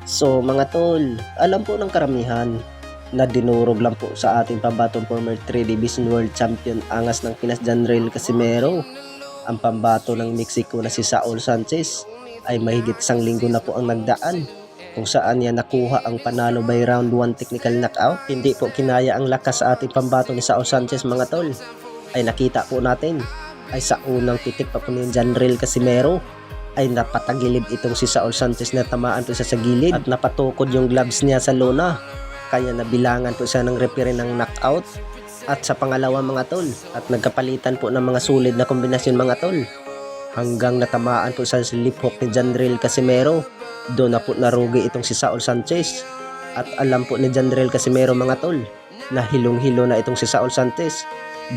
So mga tol, alam po ng karamihan na dinurog lang po sa ating pambatong former 3 Division World Champion angas ng Pinas Janrail Casimero. Ang pambato ng Mexico na si Saul Sanchez ay mahigit isang linggo na po ang nagdaan kung saan niya nakuha ang panalo by round 1 technical knockout. Hindi po kinaya ang lakas sa ating pambato ni Saul Sanchez mga tol. Ay nakita po natin ay sa unang pitik pa po ni Janrail Casimero ay napatagilid itong si Saul Sanchez na tamaan po siya sa gilid at napatukod yung gloves niya sa lona. Kaya nabilangan po siya ng referee ng knockout. At sa pangalawa mga tol, at nagkapalitan po ng mga sulit na kombinasyon mga tol. Hanggang natamaan po siya sa lip hook ni Janrail Casimero. Doon na po narugi itong si Saul Sanchez. At alam po ni Janrail Casimero mga tol, na hilong-hilo na itong si Saul Sanchez.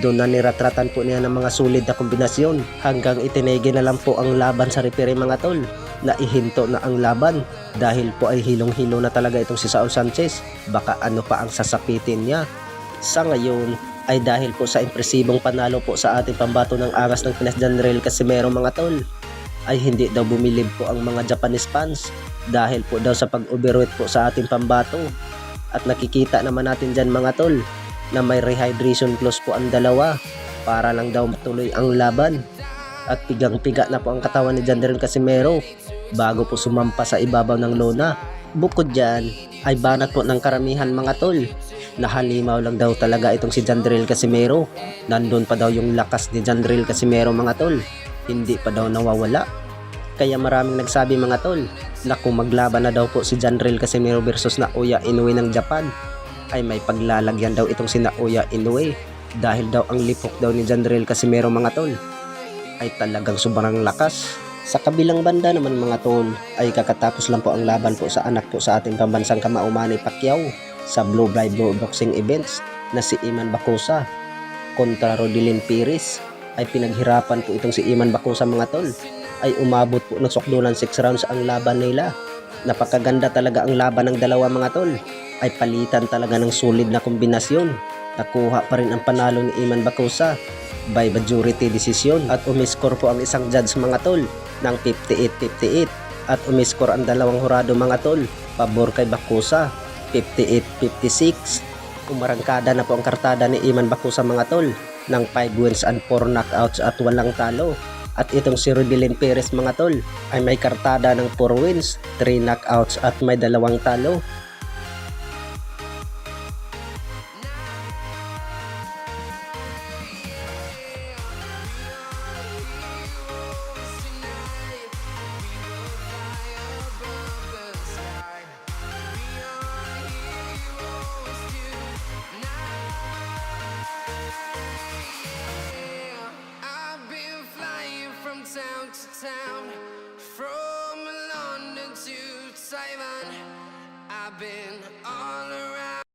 Doon na niratratan po niya ng mga sulit na kombinasyon hanggang itinigil na lang po ang laban sa referee mga tol, na ihinto na ang laban dahil po ay hilong-hilo na talaga itong si Saul Sanchez. Baka ano pa ang sasapitin niya. Sa ngayon ay dahil po sa impresibong panalo po sa ating pambato ng angas ng Pinas Janrail Casimero mga tol, ay hindi daw bumilib po ang mga Japanese fans dahil po daw sa pag-overweight po sa ating pambato. At nakikita naman natin dyan mga tol na may rehydration clause po ang dalawa para lang daw matuloy ang laban. At pigang-piga na po ang katawan ni Janrail Casimero bago po sumampa sa ibabaw ng lona. Bukod dyan ay banat po ng karamihan mga tol na halimaw lang daw talaga itong si Janrail Casimero. Nandun pa daw yung lakas ni Janrail Casimero mga tol, hindi pa daw nawawala. Kaya maraming nagsabi mga tol na kung maglaban na daw po si Janrail Casimero versus Naoya Inoue ng Japan, ay may paglalagyan daw itong si Naoya Inoue dahil daw ang lipok daw ni Janrail Casimero mga tol ay talagang sobrang lakas. Sa kabilang banda naman mga tol ay kakatapos lang po ang laban po sa anak po sa ating pambansang kamao Manny Pacquiao sa Blue by Blue boxing events na si Iman Bacosa kontra Rodilyn Perez. Ay pinaghirapan po itong si Iman Bacosa mga tol, ay umabot po ng sukdulan 6 rounds ang laban nila. Napakaganda talaga ang laban ng dalawa mga tol, ay palitan talaga ng sulit na kombinasyon. Nakuha pa rin ang panalo ni Iman Bacosa by majority decision at umiscore po ang isang judge mga tol ng 58-58 at umiscore ang dalawang hurado mga tol pabor kay Bacosa 58-56. Umarangkada na po ang kartada ni Iman Bacosa mga tol ng 5 wins and 4 knockouts at walang talo. At itong si Rodilyn Perez mga tol ay may kartada ng 4 wins, 3 knockouts at may 2 talo. Town to town, from London to Taiwan, I've been all around.